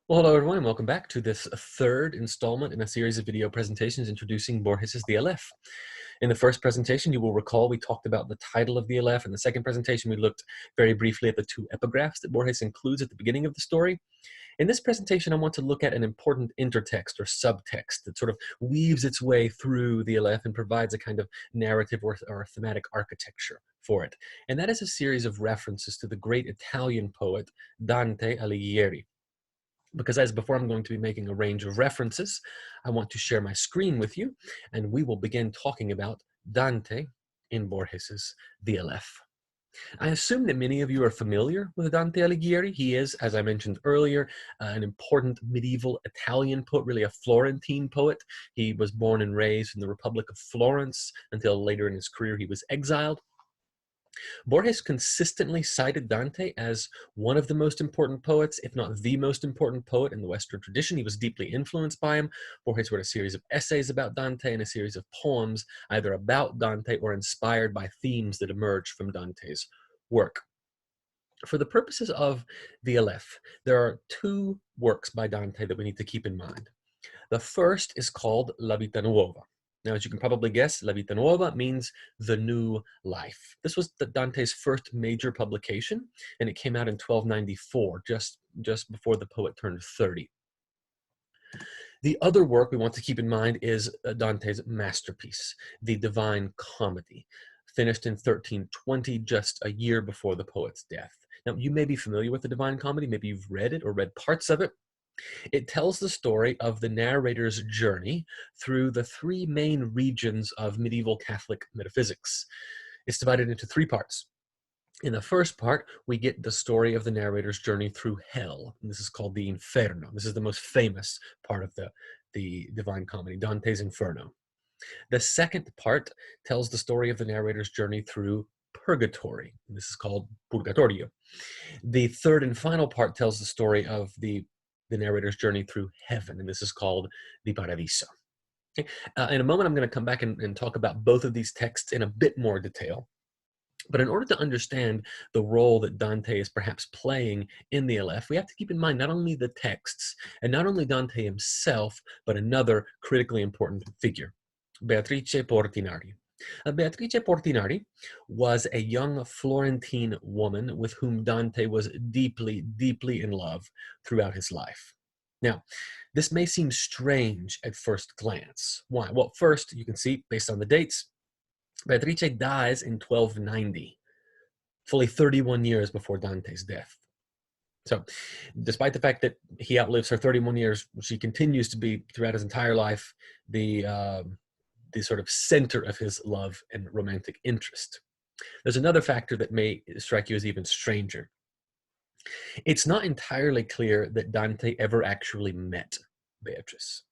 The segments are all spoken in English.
Well, hello everyone, and welcome back to this third installment in a series of video presentations introducing Borges's The Aleph. In the first presentation, you will recall we talked about the title of The Aleph. In the second presentation, we looked very briefly at the two epigraphs that Borges includes at the beginning of the story. In this presentation, I want to look at an important intertext or subtext that sort of weaves its way through the Aleph and provides a kind of narrative or thematic architecture for it. And that is a series of references to the great Italian poet Dante Alighieri. Because as before, I'm going to be making a range of references. I want to share my screen with you, and we will begin talking about Dante in Borges's The Aleph. I assume that many of you are familiar with Dante Alighieri. He is, as I mentioned earlier, an important medieval Italian poet, really a Florentine poet. He was born and raised in the Republic of Florence until later in his career he was exiled. Borges consistently cited Dante as one of the most important poets, if not the most important poet in the Western tradition. He was deeply influenced by him. Borges wrote a series of essays about Dante and a series of poems either about Dante or inspired by themes that emerged from Dante's work. For the purposes of the Aleph, there are two works by Dante that we need to keep in mind. The first is called La Vita Nuova. Now, as you can probably guess, La Vita Nuova means the new life. This was Dante's first major publication, and it came out in 1294, just before the poet turned 30. The other work we want to keep in mind is Dante's masterpiece, the Divine Comedy, finished in 1320, just a year before the poet's death. Now, you may be familiar with the Divine Comedy, maybe you've read it or read parts of it. It tells the story of the narrator's journey through the three main regions of medieval Catholic metaphysics. It's divided into three parts. In the first part, we get the story of the narrator's journey through hell. And this is called the Inferno. This is the most famous part of the Divine Comedy, Dante's Inferno. The second part tells the story of the narrator's journey through purgatory. And this is called Purgatorio. The third and final part tells the story of the narrator's journey through heaven, and this is called the Paradiso. Okay. In a moment, I'm going to come back and talk about both of these texts in a bit more detail. But in order to understand the role that Dante is perhaps playing in the Aleph, we have to keep in mind not only the texts and not only Dante himself, but another critically important figure, Beatrice Portinari. Beatrice Portinari was a young Florentine woman with whom Dante was deeply, deeply in love throughout his life. Now, this may seem strange at first glance. Why? Well, first, you can see, based on the dates, Beatrice dies in 1290, fully 31 years before Dante's death. So, despite the fact that he outlives her 31 years, she continues to be, throughout his entire life, the sort of center of his love and romantic interest. There's another factor that may strike you as even stranger. It's not entirely clear that Dante ever actually met Beatrice.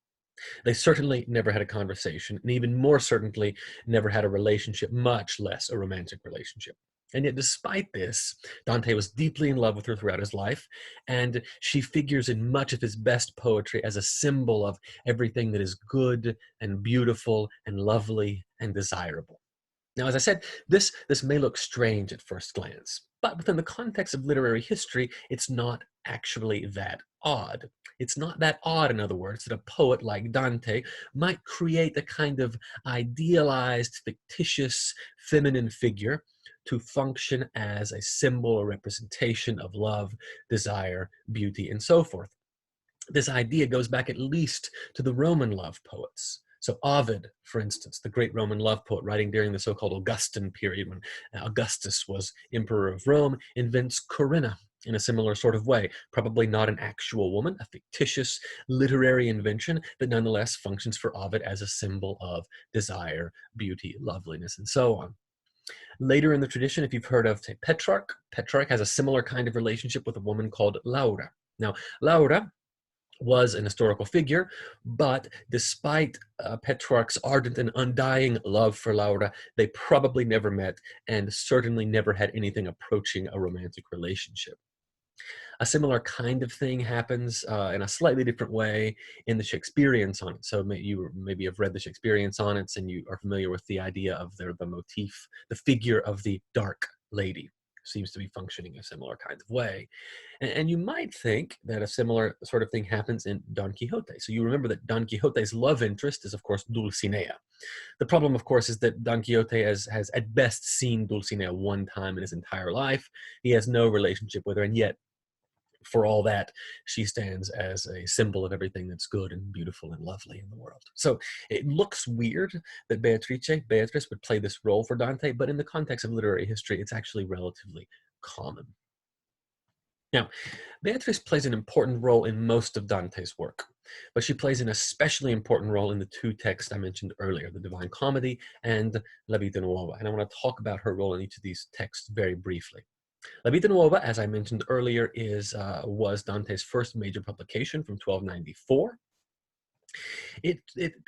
They certainly never had a conversation, and even more certainly never had a relationship, much less a romantic relationship. And yet, despite this, Dante was deeply in love with her throughout his life, and she figures in much of his best poetry as a symbol of everything that is good and beautiful and lovely and desirable. Now, as I said, this may look strange at first glance, but within the context of literary history, it's not actually that odd. It's not that odd, in other words, that a poet like Dante might create a kind of idealized, fictitious, feminine figure to function as a symbol or representation of love, desire, beauty, and so forth. This idea goes back at least to the Roman love poets. So Ovid, for instance, the great Roman love poet writing during the so-called Augustan period when Augustus was emperor of Rome, invents Corinna in a similar sort of way. Probably not an actual woman, a fictitious literary invention, but nonetheless functions for Ovid as a symbol of desire, beauty, loveliness, and so on. Later in the tradition, if you've heard of, say, Petrarch has a similar kind of relationship with a woman called Laura. Now, Laura was an historical figure, but despite Petrarch's ardent and undying love for Laura, they probably never met and certainly never had anything approaching a romantic relationship. A similar kind of thing happens in a slightly different way in the Shakespearean sonnets. So you maybe have read the Shakespearean sonnets and you are familiar with the idea of the motif, the figure of the dark lady. seems to be functioning a similar kind of way. And you might think that a similar sort of thing happens in Don Quixote. So you remember that Don Quixote's love interest is, of course, Dulcinea. The problem, of course, is that Don Quixote has at best seen Dulcinea one time in his entire life. He has no relationship with her, and yet, for all that, she stands as a symbol of everything that's good and beautiful and lovely in the world. So it looks weird that Beatrice would play this role for Dante, but in the context of literary history, it's actually relatively common. Now, Beatrice plays an important role in most of Dante's work, but she plays an especially important role in the two texts I mentioned earlier, the Divine Comedy and La Vita Nuova, and I want to talk about her role in each of these texts very briefly. La Vita Nuova, as I mentioned earlier, was Dante's first major publication from 1294. It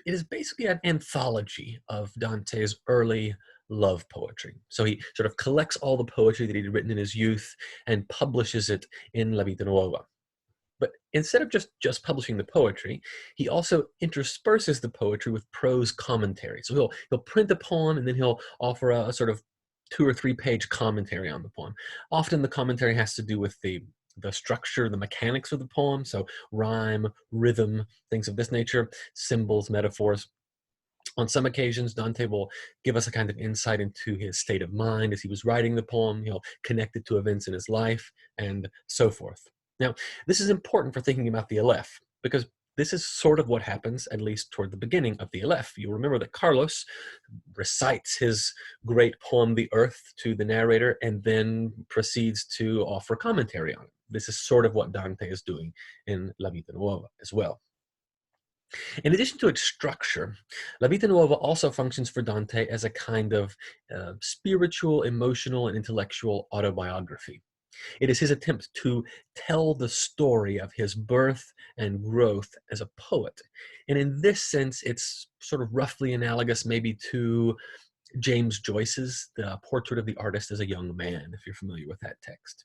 is basically an anthology of Dante's early love poetry. So he sort of collects all the poetry that he'd written in his youth and publishes it in La Vita Nuova. But instead of just publishing the poetry, he also intersperses the poetry with prose commentary. So he'll print a poem and then he'll offer a sort of 2 or 3 page commentary on the poem. Often the commentary has to do with the structure, the mechanics of the poem, so rhyme, rhythm, things of this nature, symbols, metaphors. On some occasions, Dante will give us a kind of insight into his state of mind as he was writing the poem. He'll connect it to events in his life, and so forth. Now, this is important for thinking about the Aleph, because this is sort of what happens, at least toward the beginning of the Aleph. You'll remember that Carlos recites his great poem, The Earth, to the narrator, and then proceeds to offer commentary on it. This is sort of what Dante is doing in La Vita Nuova as well. In addition to its structure, La Vita Nuova also functions for Dante as a kind of spiritual, emotional, and intellectual autobiography. It is his attempt to tell the story of his birth and growth as a poet. And in this sense, it's sort of roughly analogous maybe to James Joyce's The Portrait of the Artist as a Young Man, if you're familiar with that text.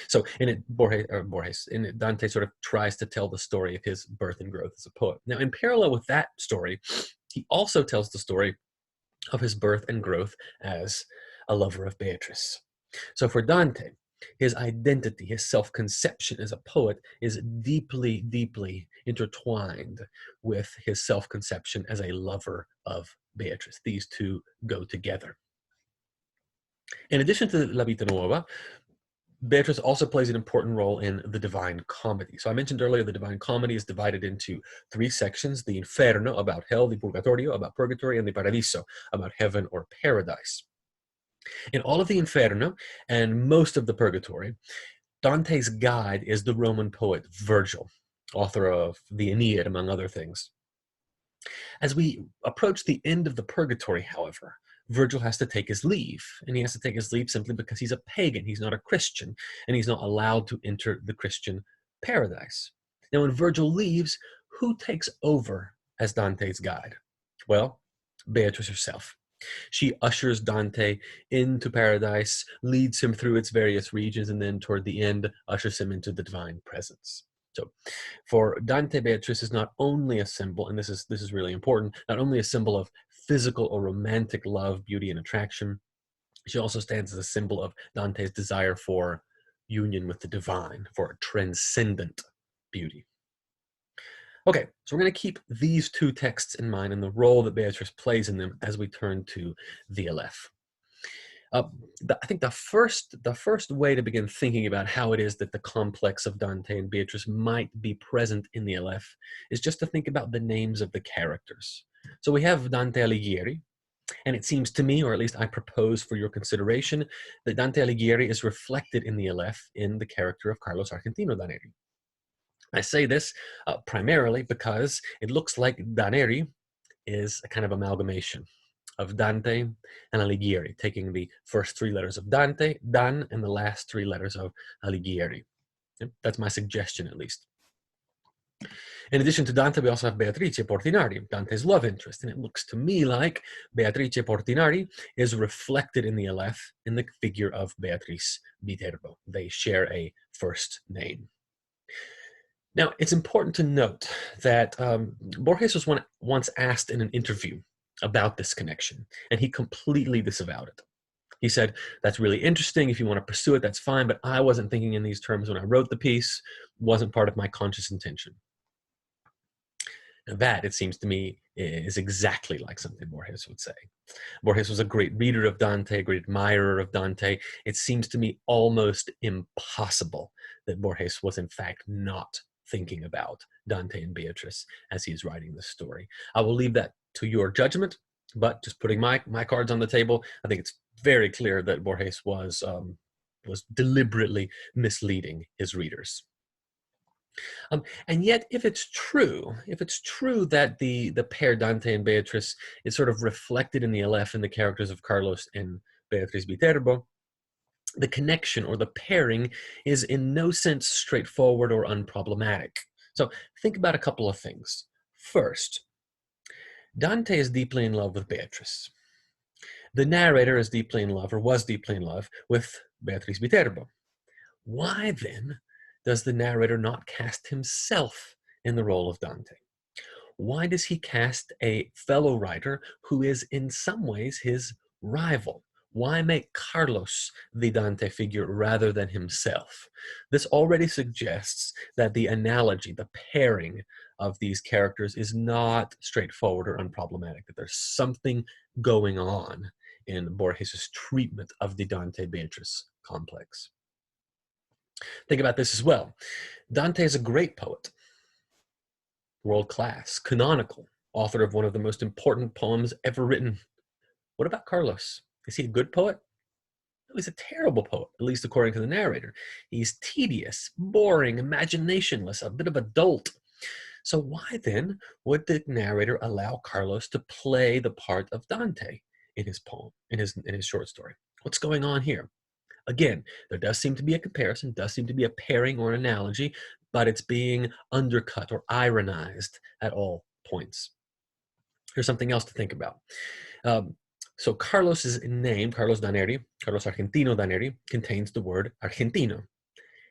So in it, Dante sort of tries to tell the story of his birth and growth as a poet. Now, in parallel with that story, he also tells the story of his birth and growth as a lover of Beatrice. So for Dante, his identity, his self-conception as a poet is deeply, deeply intertwined with his self-conception as a lover of Beatrice. These two go together. In addition to La Vita Nuova, Beatrice also plays an important role in the Divine Comedy. So I mentioned earlier the Divine Comedy is divided into 3 sections: the Inferno, about hell; the Purgatorio, about purgatory; and the Paradiso, about heaven or paradise. In all of the Inferno and most of the Purgatory, Dante's guide is the Roman poet Virgil, author of the Aeneid, among other things. As we approach the end of the Purgatory, however, Virgil has to take his leave, and he has to take his leave simply because he's a pagan, he's not a Christian, and he's not allowed to enter the Christian paradise. Now, when Virgil leaves, who takes over as Dante's guide? Well, Beatrice herself. She ushers Dante into paradise, leads him through its various regions, and then toward the end, ushers him into the divine presence. So for Dante, Beatrice is not only a symbol, and this is really important, not only a symbol of physical or romantic love, beauty, and attraction, she also stands as a symbol of Dante's desire for union with the divine, for transcendent beauty. Okay, so we're going to keep these 2 texts in mind and the role that Beatrice plays in them as we turn to the Aleph. I think the first way to begin thinking about how it is that the complex of Dante and Beatrice might be present in the Aleph is just to think about the names of the characters. So we have Dante Alighieri, and it seems to me, or at least I propose for your consideration, that Dante Alighieri is reflected in the Aleph in the character of Carlos Argentino Daneri. I say this primarily because it looks like Daneri is a kind of amalgamation of Dante and Alighieri, taking the first 3 letters of Dante, Dan, and the last 3 letters of Alighieri. That's my suggestion, at least. In addition to Dante, we also have Beatrice Portinari, Dante's love interest, and it looks to me like Beatrice Portinari is reflected in the Aleph in the figure of Beatrice Viterbo. They share a first name. Now, it's important to note that Borges was once asked in an interview about this connection, and he completely disavowed it. He said, that's really interesting. If you want to pursue it, that's fine. But I wasn't thinking in these terms when I wrote the piece. Wasn't part of my conscious intention. And that, it seems to me, is exactly like something Borges would say. Borges was a great reader of Dante, a great admirer of Dante. It seems to me almost impossible that Borges was in fact not thinking about Dante and Beatrice as he is writing this story. I will leave that to your judgment, but just putting my cards on the table, I think it's very clear that Borges was deliberately misleading his readers. And yet, if it's true that the pair Dante and Beatrice is sort of reflected in the Aleph in the characters of Carlos and Beatrice Viterbo, the connection or the pairing is in no sense straightforward or unproblematic. So think about a couple of things. First, Dante is deeply in love with Beatrice. The narrator is deeply in love, or was deeply in love, with Beatrice Viterbo. Why then does the narrator not cast himself in the role of Dante? Why does he cast a fellow writer who is in some ways his rival? Why make Carlos the Dante figure rather than himself? This already suggests that the analogy, the pairing of these characters is not straightforward or unproblematic, that there's something going on in Borges' treatment of the Dante-Beatrice complex. Think about this as well. Dante is a great poet, world-class, canonical, author of one of the most important poems ever written. What about Carlos? Is he a good poet? No, he's a terrible poet, at least according to the narrator. He's tedious, boring, imaginationless, a bit of a dolt. So why then would the narrator allow Carlos to play the part of Dante in his poem, in his short story? What's going on here? Again, there does seem to be a comparison, does seem to be a pairing or an analogy, but it's being undercut or ironized at all points. Here's something else to think about. So Carlos's name, Carlos Daneri, Carlos Argentino Daneri, contains the word Argentino.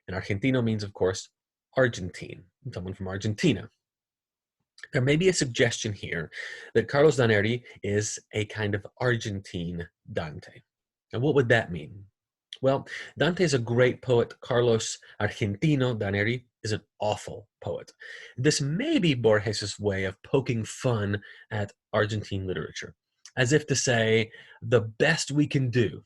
And Argentino means, of course, Argentine, someone from Argentina. There may be a suggestion here that Carlos Daneri is a kind of Argentine Dante. And what would that mean? Well, Dante is a great poet. Carlos Argentino Daneri is an awful poet. This may be Borges' way of poking fun at Argentine literature, as if to say, the best we can do,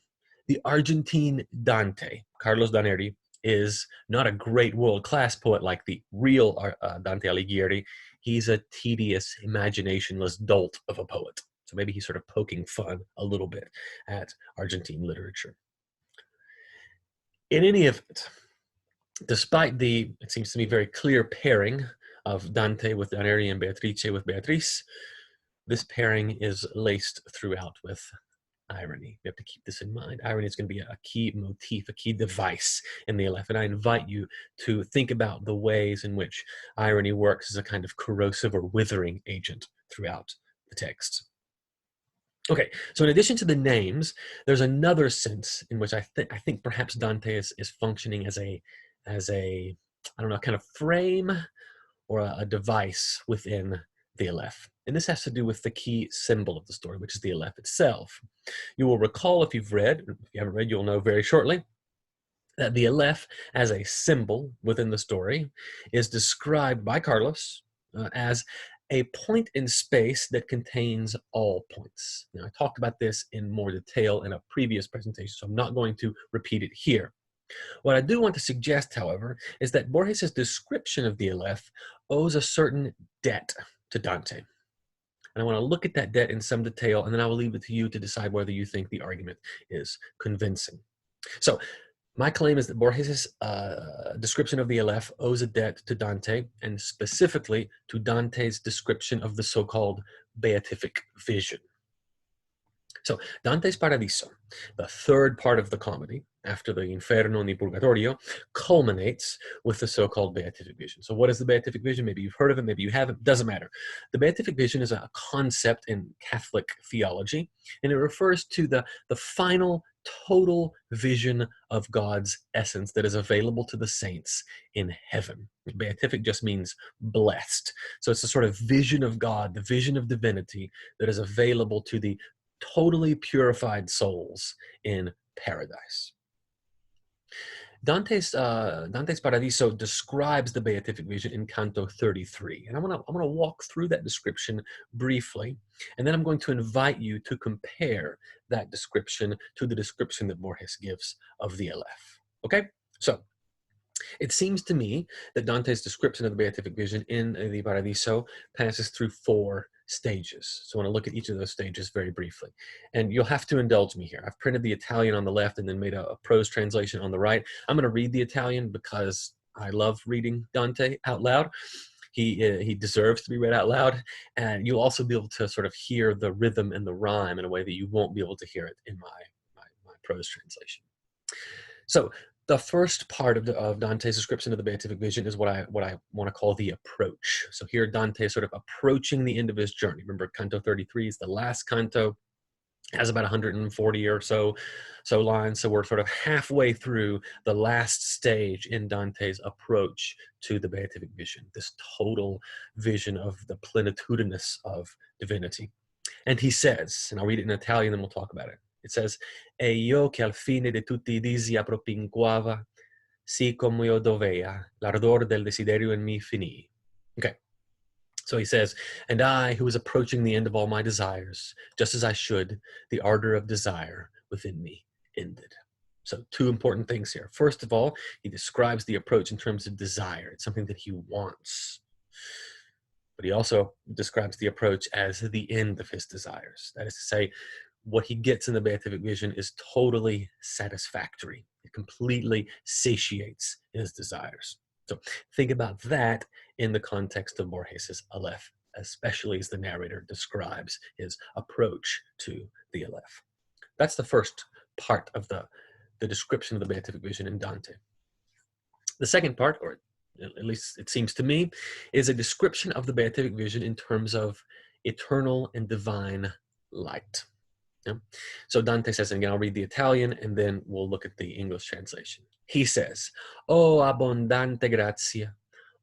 the Argentine Dante, Carlos Daneri, is not a great world-class poet like the real Dante Alighieri. He's a tedious, imaginationless dolt of a poet. So maybe he's sort of poking fun a little bit at Argentine literature. In any event, despite the, it seems to me, very clear pairing of Dante with Daneri and Beatrice with Beatrice, this pairing is laced throughout with irony. We have to keep this in mind. Irony is going to be a key motif, a key device in the Aleph, and I invite you to think about the ways in which irony works as a kind of corrosive or withering agent throughout the text. Okay, so in addition to the names, there's another sense in which I think perhaps Dante is functioning as a I don't know, kind of frame or a device within the Aleph. And this has to do with the key symbol of the story, which is the Aleph itself. You will recall, if you've read, if you haven't read, you'll know very shortly, that the Aleph as a symbol within the story is described by Carlos as a point in space that contains all points. Now, I talked about this in more detail in a previous presentation, so I'm not going to repeat it here. What I do want to suggest, however, is that Borges' description of the Aleph owes a certain debt to Dante. And I want to look at that debt in some detail, and then I will leave it to you to decide whether you think the argument is convincing. So, my claim is that Borges' description of the Aleph owes a debt to Dante, and specifically to Dante's description of the so-called beatific vision. So Dante's Paradiso, the third part of the comedy, after the Inferno and the Purgatorio, culminates with the so-called beatific vision. So what is the beatific vision? Maybe you've heard of it, maybe you haven't, doesn't matter. The beatific vision is a concept in Catholic theology, and it refers to the final total vision of God's essence that is available to the saints in heaven. Beatific just means blessed. So it's a sort of vision of God, the vision of divinity that is available to the totally purified souls in paradise. Dante's Paradiso describes the beatific vision in Canto 33, and I'm gonna walk through that description briefly, and then I'm going to invite you to compare that description to the description that Borges gives of the Aleph. Okay, so it seems to me that Dante's description of the beatific vision in the Paradiso passes through 4 stages. So I want to look at each of those stages very briefly. And you'll have to indulge me here. I've printed the Italian on the left and then made a prose translation on the right. I'm going to read the Italian because I love reading Dante out loud. He deserves to be read out loud. And you'll also be able to sort of hear the rhythm and the rhyme in a way that you won't be able to hear it in my prose translation. So the first part of Dante's description of the beatific vision is what I want to call the approach. So here Dante is sort of approaching the end of his journey. Remember, Canto 33 is the last canto, has about 140 or so lines. So we're sort of halfway through the last stage in Dante's approach to the beatific vision, this total vision of the plenitudinous of divinity. And he says, and I'll read it in Italian, and we'll talk about it. It says, E io che al fine de tutti i disi appropinquava, sì come io dovea, l'ardor del desiderio in me finì. Okay, so he says, and I, who was approaching the end of all my desires, just as I should, the ardor of desire within me ended. So 2 important things here. First of all, he describes the approach in terms of desire. It's something that he wants. But he also describes the approach as the end of his desires. That is to say, what he gets in the beatific vision is totally satisfactory. It completely satiates his desires. So think about that in the context of Borges's Aleph, especially as the narrator describes his approach to the Aleph. That's the first part of the description of the beatific vision in Dante. The second part, or at least it seems to me, is a description of the beatific vision in terms of eternal and divine light. Yeah. So Dante says, and again, I'll read the Italian and then we'll look at the English translation. He says, O abbondante grazia,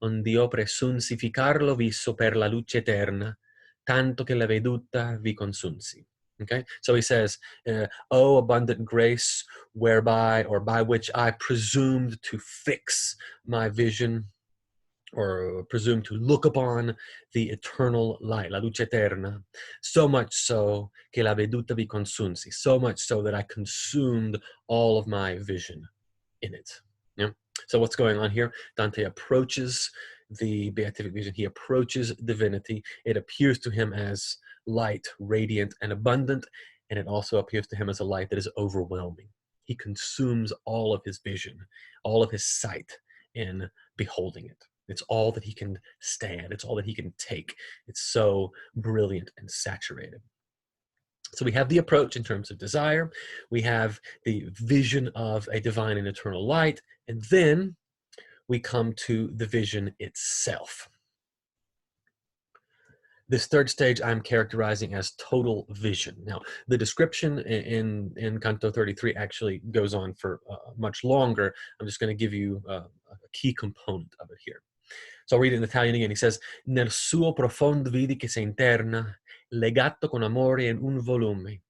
ond'io presunsi ficarlo viso per la luce eterna, tanto che la veduta vi consunsi. Okay, so he says, O abundant grace, whereby or by which I presumed to fix my vision, or presume to look upon the eternal light, la luce eterna, so much so che la veduta vi consunsi, so much so that I consumed all of my vision in it. Yeah. So what's going on here? Dante approaches the beatific vision. He approaches divinity. It appears to him as light, radiant, and abundant, and it also appears to him as a light that is overwhelming. He consumes all of his vision, all of his sight in beholding it. It's all that he can stand. It's all that he can take. It's so brilliant and saturated. So we have the approach in terms of desire. We have the vision of a divine and eternal light. And then we come to the vision itself. This third stage I'm characterizing as total vision. Now, the description in Canto 33 actually goes on for much longer. I'm just going to give you a key component of it here. So I'll read it in Italian again. He says, Nel suo profondo vidi che si interna, legato con amore in un volume,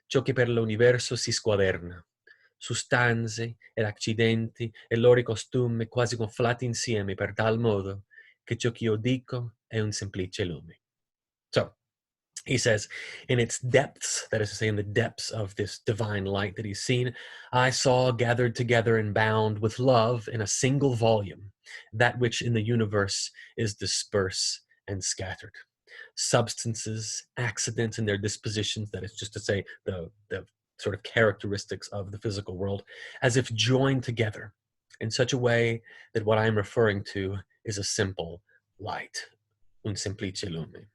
ciò che per l'universo si squaderna, sostanze ed accidenti e loro costumi quasi conflati insieme per tal modo che ciò che io dico è un semplice lume. So he says, in its depths, that is to say, in the depths of this divine light that he's seen, I saw gathered together and bound with love in a single volume, that which in the universe is dispersed and scattered. Substances, accidents, and their dispositions, that is just to say, the sort of characteristics of the physical world, as if joined together in such a way that what I'm referring to is a simple light, un semplice lume.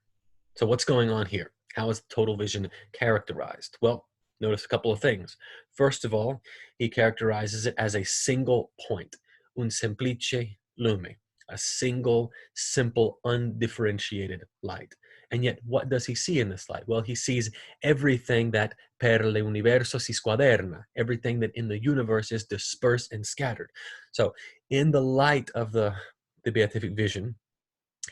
So what's going on here? How is total vision characterized? Well, notice a couple of things. First of all, he characterizes it as a single point, un semplice lume, a single, simple, undifferentiated light. And yet, what does he see in this light? Well, he sees everything that per l'universo si squaderna, everything that in the universe is dispersed and scattered. So in the light of the beatific vision,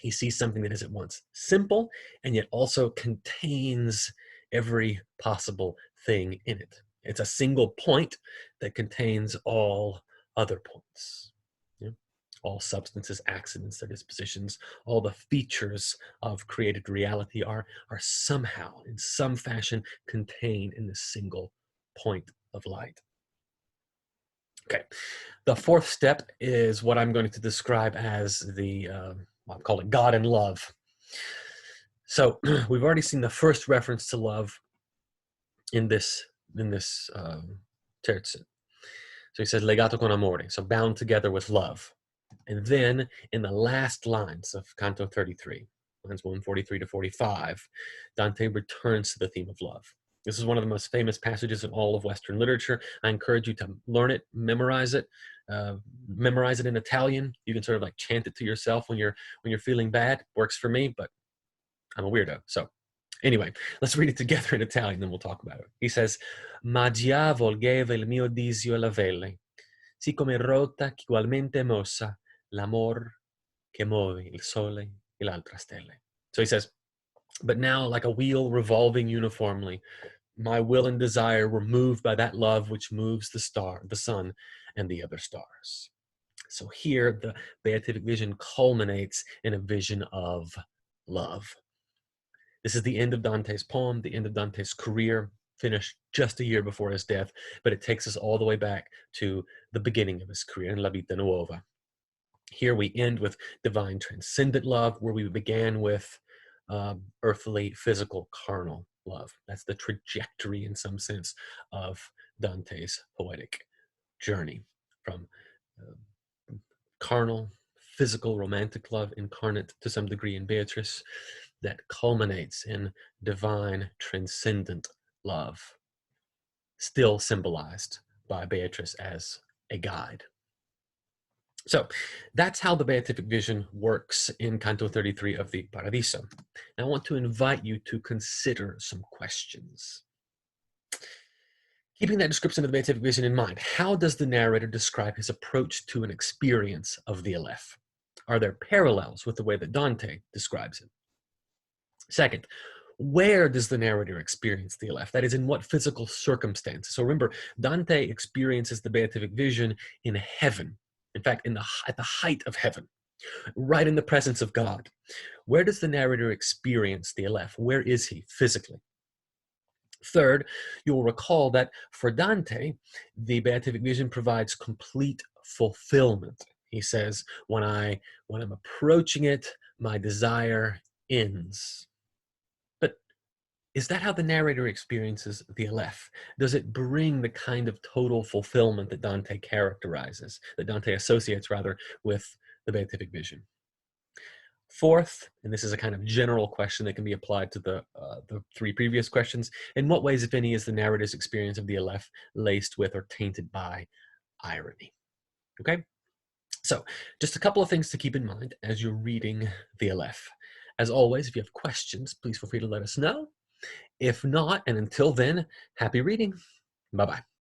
he sees something that is at once simple and yet also contains every possible thing in it. It's a single point that contains all other points. Yeah? All substances, accidents, their dispositions, all the features of created reality are somehow, in some fashion, contained in this single point of light. Okay, the fourth step is what I'm going to describe as the, I'll call it God and love. So we've already seen the first reference to love in this terz. So he says legato con amore, so bound together with love. And then in the last lines of Canto 33, lines 143 to 45, Dante returns to the theme of love. This is one of the most famous passages in all of Western literature. I encourage you to learn it, memorize it in Italian. You can sort of like chant it to yourself when you're feeling bad. Works for me, but I'm a weirdo. So anyway, let's read it together in Italian, then we'll talk about it. He says, Ma già volgeva il mio disio la velle, sì come rota ch'igualmente mossa l'amor che muove il sole e l'altra stelle. So he says, but now like a wheel revolving uniformly, my will and desire were moved by that love which moves the sun, and the other stars. So here the beatific vision culminates in a vision of love. This is the end of Dante's poem, the end of Dante's career, finished just a year before his death, but it takes us all the way back to the beginning of his career in La Vita Nuova. Here we end with divine transcendent love, where we began with earthly, physical, carnal love. That's the trajectory, in some sense, of Dante's poetic journey from carnal, physical, romantic love incarnate to some degree in Beatrice, that culminates in divine, transcendent love, still symbolized by Beatrice as a guide. So that's how the beatific vision works in Canto 33 of the Paradiso. Now I want to invite you to consider some questions. Keeping that description of the beatific vision in mind, how does the narrator describe his approach to an experience of the Aleph? Are there parallels with the way that Dante describes it? Second, where does the narrator experience the Aleph? That is, in what physical circumstances? So remember, Dante experiences the beatific vision in heaven. In fact, at the height of heaven, right in the presence of God. Where does the narrator experience the Aleph? Where is he physically? Third, you'll recall that for Dante, the beatific vision provides complete fulfillment. He says, when I'm approaching it, my desire ends. But is that how the narrator experiences the Aleph? Does it bring the kind of total fulfillment that Dante characterizes, that Dante associates rather with the beatific vision? Fourth, and this is a kind of general question that can be applied to the three previous questions, in what ways, if any, is the narrator's experience of the Aleph laced with or tainted by irony? Okay, so just a couple of things to keep in mind as you're reading the Aleph. As always, if you have questions, please feel free to let us know. If not, and until then, happy reading. Bye-bye.